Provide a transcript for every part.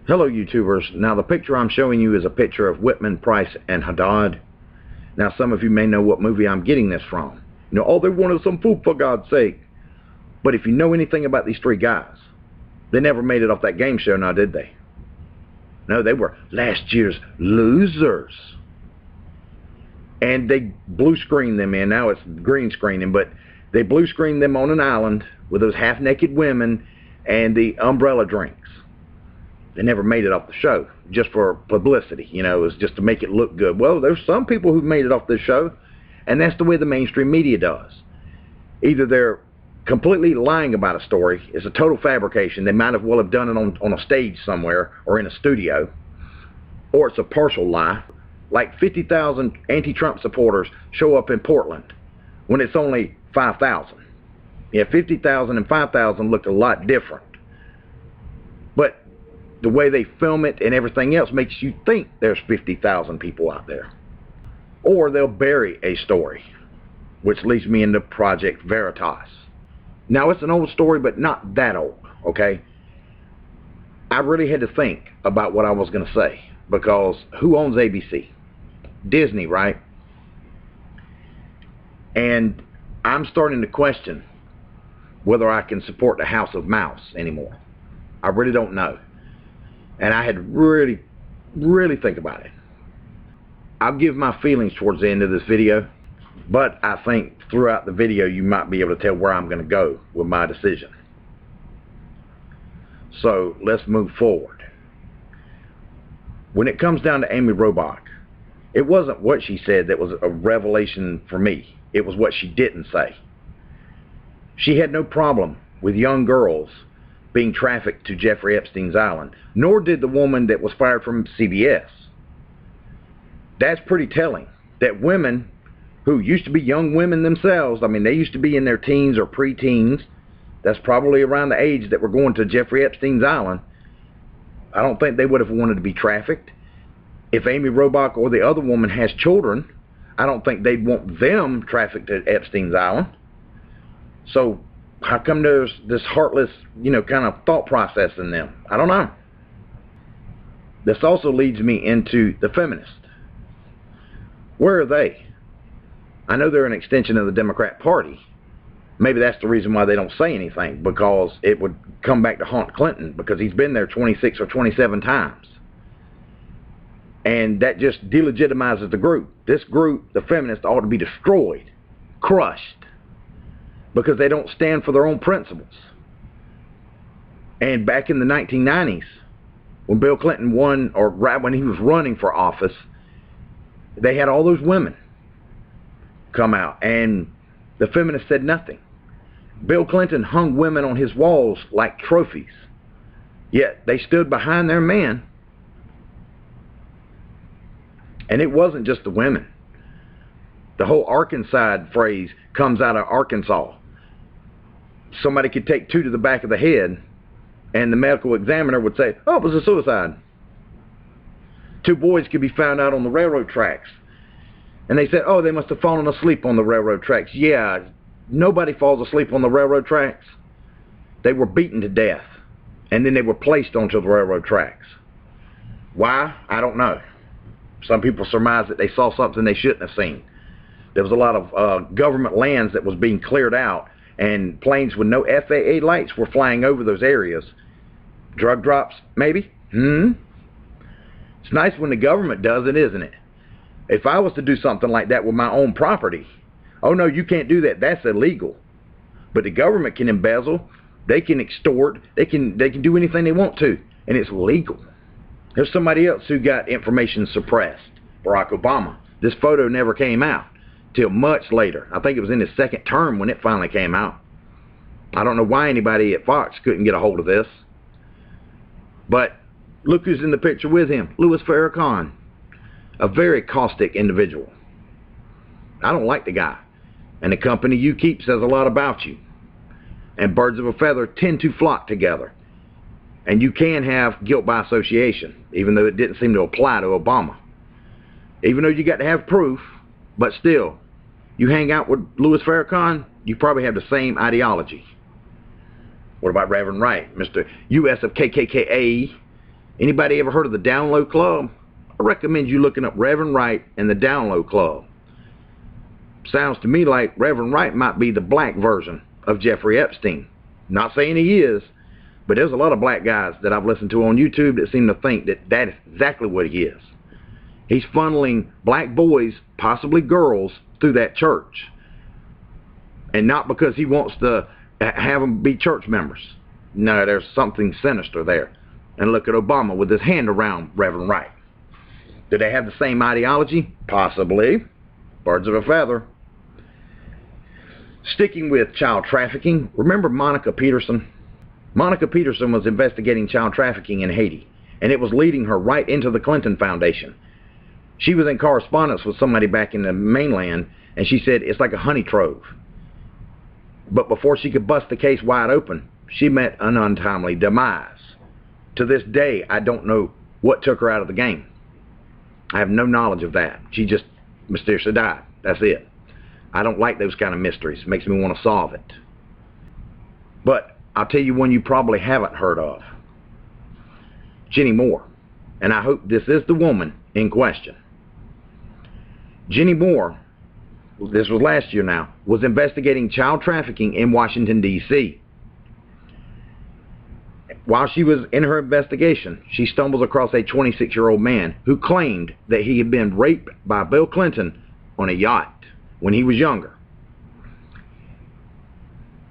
Hello YouTubers. Now the picture I'm showing you is a picture of Whitman, Price, and Haddad. Now some of you may know what movie I'm getting this from. You know, oh, they wanted some food for God's sake. But if you know anything about these three guys, they never made it off that game show, now did they? No, they were last year's losers. And they blue screened them in. Now it's green screening, but they blue screened them on an island with those half-naked women and the umbrella drinks. They never made it off the show, just for publicity. You know, it was just to make it look good. Well, there's some people who made it off this show, and that's the way the mainstream media does. Either they're completely lying about a story, it's a total fabrication, they might as well have done it on a stage somewhere or in a studio, or it's a partial lie. Like 50,000 anti-Trump supporters show up in Portland when it's only 5,000. Yeah, 50,000 and 5,000 look a lot different. But the way they film it and everything else makes you think there's 50,000 people out there. Or they'll bury a story, which leads me into Project Veritas. Now, it's an old story, but not that old, okay? I really had to think about what I was going to say, because who owns ABC? Disney, right? And I'm starting to question whether I can support the House of Mouse anymore. I really don't know. And I had to really think about it. I'll give my feelings towards the end of this video, but I think throughout the video you might be able to tell where I'm going to go with my decision. So let's move forward. When it comes down to Amy Robach, it wasn't what she said that was a revelation for me. It was what she didn't say. She had no problem with young girls being trafficked to Jeffrey Epstein's island, nor did the woman that was fired from CBS. That's pretty telling, that women who used to be young women themselves, I mean, they used to be in their teens or pre-teens, that's probably around the age that were going to Jeffrey Epstein's island, I don't think they would have wanted to be trafficked. If Amy Robach or the other woman has children, I don't think they'd want them trafficked to Epstein's island. So how come there's this heartless, you know, kind of thought process in them? I don't know. This also leads me into the feminists. Where are they? I know they're an extension of the Democrat Party. Maybe that's the reason why they don't say anything, because it would come back to haunt Clinton, because he's been there 26 or 27 times. And that just delegitimizes the group. This group, the feminists, ought to be destroyed, crushed, because they don't stand for their own principles. And back in the 1990s, when Bill Clinton won, or right when he was running for office, they had all those women come out, and the feminists said nothing. Bill Clinton hung women on his walls like trophies, yet they stood behind their man. And it wasn't just the women. The whole Arkansas phrase comes out of Arkansas. Somebody could take two to the back of the head, and the medical examiner would say, oh, it was a suicide. Two boys could be found out on the railroad tracks, and they said, oh, they must have fallen asleep on the railroad tracks. Yeah, nobody falls asleep on the railroad tracks. They were beaten to death, and then they were placed onto the railroad tracks. Why? I don't know. Some people surmise that they saw something they shouldn't have seen. There was a lot of government lands that was being cleared out, and planes with no FAA lights were flying over those areas. Drug drops, maybe? It's nice when the government does it, isn't it? If I was to do something like that with my own property, oh no, you can't do that, that's illegal. But the government can embezzle, they can extort, they can do anything they want to, and it's legal. There's somebody else who got information suppressed, Barack Obama. This photo never came out till much later. I think it was in his second term when it finally came out. I don't know why anybody at Fox couldn't get a hold of this. But look who's in the picture with him, Louis Farrakhan, a very caustic individual. I don't like the guy, and the company you keep says a lot about you. And birds of a feather tend to flock together. And you can have guilt by association, even though it didn't seem to apply to Obama. Even though you got to have proof, but still, you hang out with Louis Farrakhan, you probably have the same ideology. What about Reverend Wright, Mr. U.S. of KKKA, Anybody ever heard of the Down Low Club? I recommend you looking up Reverend Wright and the Down Low Club. Sounds to me like Reverend Wright might be the black version of Jeffrey Epstein. Not saying he is, but there's a lot of black guys that I've listened to on YouTube that seem to think that that is exactly what he is. He's funneling black boys, possibly girls, through that church. And not because he wants to have them be church members. No, there's something sinister there. And look at Obama with his hand around Reverend Wright. Do they have the same ideology? Possibly. Birds of a feather. Sticking with child trafficking, remember Monica Peterson? Monica Peterson was investigating child trafficking in Haiti, and it was leading her right into the Clinton Foundation. She was in correspondence with somebody back in the mainland, and she said it's like a honey trove. But before she could bust the case wide open, she met an untimely demise. To this day, I don't know what took her out of the game. I have no knowledge of that. She just mysteriously died. That's it. I don't like those kind of mysteries. It makes me want to solve it. But I'll tell you one you probably haven't heard of. Jenny Moore. And I hope this is the woman in question. Jenny Moore, this was last year now, was investigating child trafficking in Washington, D.C. While she was in her investigation, she stumbles across a 26-year-old man who claimed that he had been raped by Bill Clinton on a yacht when he was younger.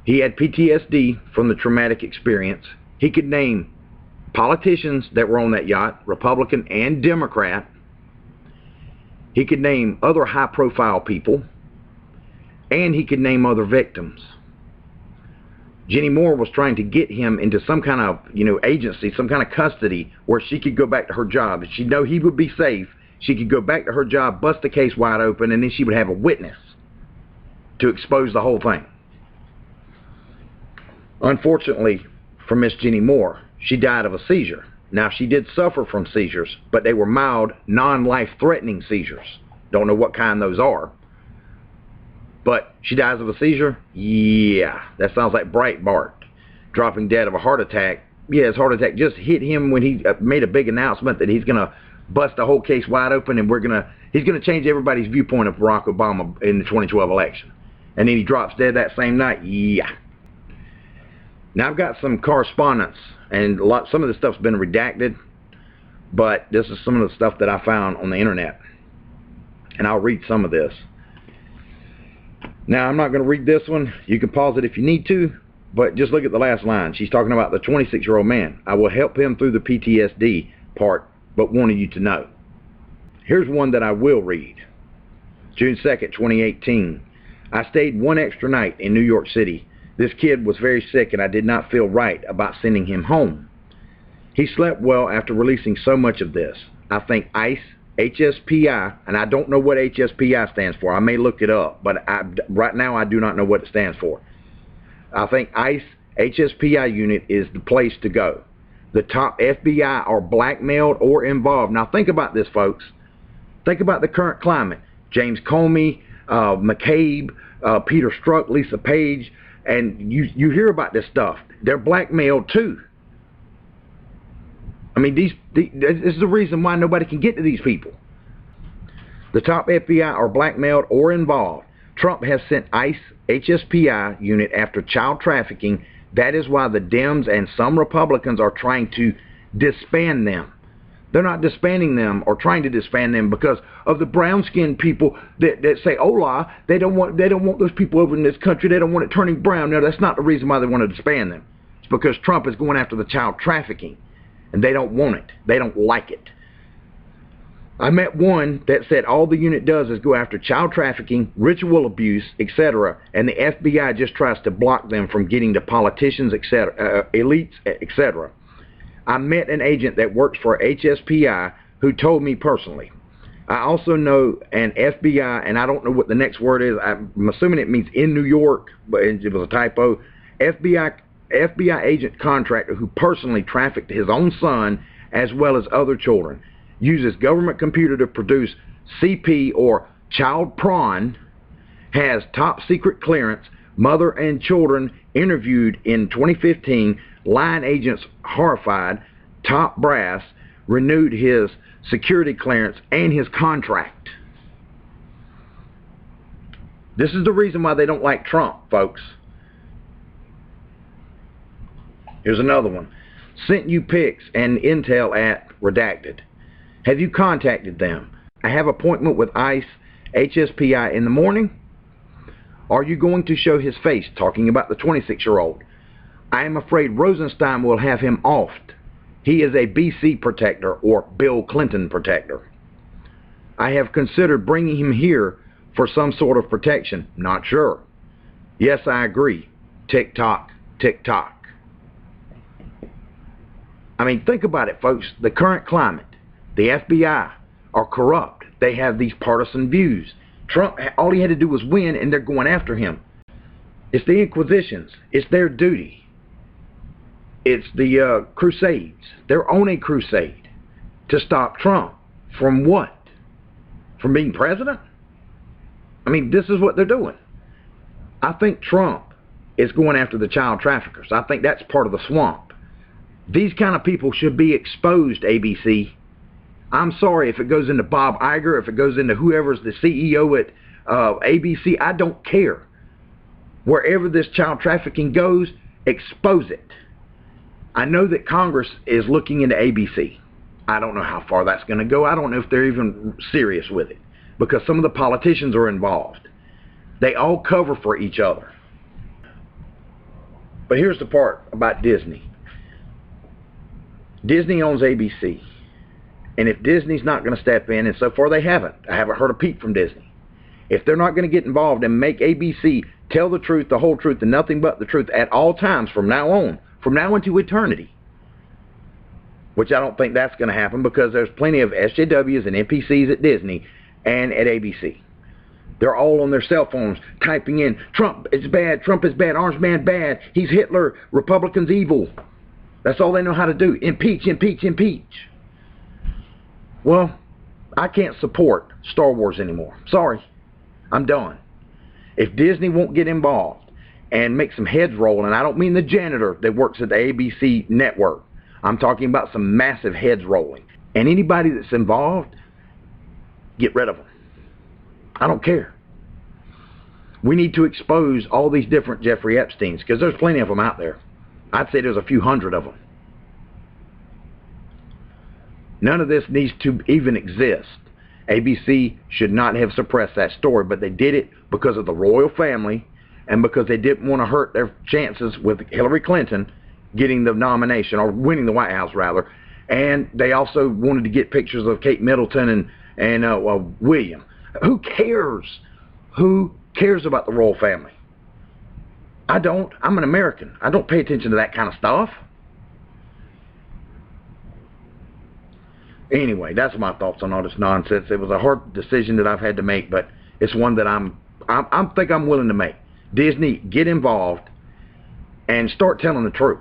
He had PTSD from the traumatic experience. He could name politicians that were on that yacht, Republican and Democrat. He could name other high-profile people, and he could name other victims. Jenny Moore was trying to get him into some kind of, agency, some kind of custody where she could go back to her job. If she knew he would be safe, she could go back to her job, bust the case wide open, and then she would have a witness to expose the whole thing. Unfortunately for Miss Jenny Moore, she died of a seizure. Now, she did suffer from seizures, but they were mild, non-life-threatening seizures. Don't know what kind those are. But she dies of a seizure? Yeah, that sounds like Breitbart. Dropping dead of a heart attack. Yeah, his heart attack just hit him when he made a big announcement that he's going to bust the whole case wide open, and he's going to change everybody's viewpoint of Barack Obama in the 2012 election. And then he drops dead that same night? Yeah. Now, I've got some correspondence, and some of this stuff's been redacted, but this is some of the stuff that I found on the internet. And I'll read some of this. Now, I'm not going to read this one. You can pause it if you need to, but just look at the last line. She's talking about the 26-year-old man. I will help him through the PTSD part, but wanted you to know. Here's one that I will read. June 2nd, 2018. I stayed one extra night in New York City. This kid was very sick, and I did not feel right about sending him home. He slept well after releasing so much of this. I think ICE, HSPI, and I don't know what HSPI stands for. I may look it up, but right now I do not know what it stands for. I think ICE, HSPI unit is the place to go. The top FBI are blackmailed or involved. Now think about this, folks. Think about the current climate. James Comey, McCabe, Peter Strzok, Lisa Page, and you hear about this stuff. They're blackmailed too. I mean, this is the reason why nobody can get to these people. The top FBI are blackmailed or involved. Trump has sent ICE HSPI unit after child trafficking. That is why the Dems and some Republicans are trying to disband them. They're not disbanding them or trying to disband them because of the brown-skinned people that say, "Hola," they don't want those people over in this country. They don't want it turning brown. No, that's not the reason why they want to disband them. It's because Trump is going after the child trafficking, and they don't want it. They don't like it. I met one that said all the unit does is go after child trafficking, ritual abuse, etc., and the FBI just tries to block them from getting to politicians, etc., elites, etc. I met an agent that works for HSPI who told me personally. I also know an FBI, and I don't know what the next word is. I'm assuming it means in New York, but it was a typo. FBI agent contractor who personally trafficked his own son as well as other children. Uses government computer to produce CP or child prawn. Has top secret clearance. Mother and children interviewed in 2015. Line agents horrified. Top brass. renewed his security clearance and his contract. This is the reason why they don't like Trump, folks. Here's another one. Sent you pics and intel at redacted. Have you contacted them? I have appointment with ICE HSPI in the morning. Are you going to show his face? Talking about the 26-year-old. I am afraid Rosenstein will have him offed. He is a BC protector or Bill Clinton protector. I have considered bringing him here for some sort of protection. Not sure. Yes, I agree. Tick tock, tick tock. I mean, think about it, folks. The current climate, the FBI are corrupt. They have these partisan views. Trump, all he had to do was win, and they're going after him. It's the Inquisitions. It's their duty. It's the Crusades. They're on a crusade to stop Trump. From what? From being president? I mean, this is what they're doing. I think Trump is going after the child traffickers. I think that's part of the swamp. These kind of people should be exposed, ABC. I'm sorry if it goes into Bob Iger, if it goes into whoever's the CEO at ABC, I don't care. Wherever this child trafficking goes, expose it. I know that Congress is looking into ABC. I don't know how far that's going to go. I don't know if they're even serious with it, because some of the politicians are involved. They all cover for each other. But here's the part about Disney. Disney owns ABC. And if Disney's not going to step in, and so far they haven't, I haven't heard a peep from Disney. If they're not going to get involved and make ABC tell the truth, the whole truth, and nothing but the truth at all times from now on, from now into eternity, which I don't think that's going to happen, because there's plenty of SJWs and NPCs at Disney and at ABC. They're all on their cell phones typing in, Trump is bad, Orange Man bad, he's Hitler, Republicans evil. That's all they know how to do. Impeach, impeach, impeach. Well, I can't support Star Wars anymore. Sorry. I'm done. If Disney won't get involved and make some heads roll, and I don't mean the janitor that works at the ABC network. I'm talking about some massive heads rolling. And anybody that's involved, get rid of them. I don't care. We need to expose all these different Jeffrey Epsteins, because there's plenty of them out there. I'd say there's a few hundred of them. None of this needs to even exist. ABC should not have suppressed that story, but they did it because of the royal family and because they didn't want to hurt their chances with Hillary Clinton getting the nomination, or winning the White House rather. And they also wanted to get pictures of Kate Middleton and William. Who cares? Who cares about the royal family? I don't. I'm an American. I don't pay attention to that kind of stuff. Anyway, that's my thoughts on all this nonsense. It was a hard decision that I've had to make, but it's one that I think I'm willing to make. Disney, get involved and start telling the truth.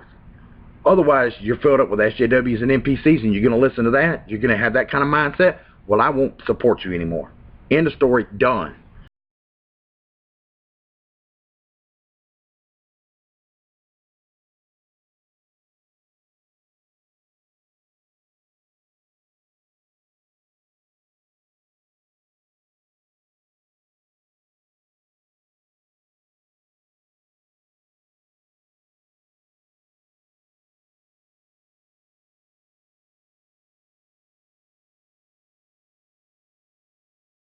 Otherwise, you're filled up with SJWs and NPCs, and you're going to listen to that. You're going to have that kind of mindset. Well, I won't support you anymore. End of story. Done.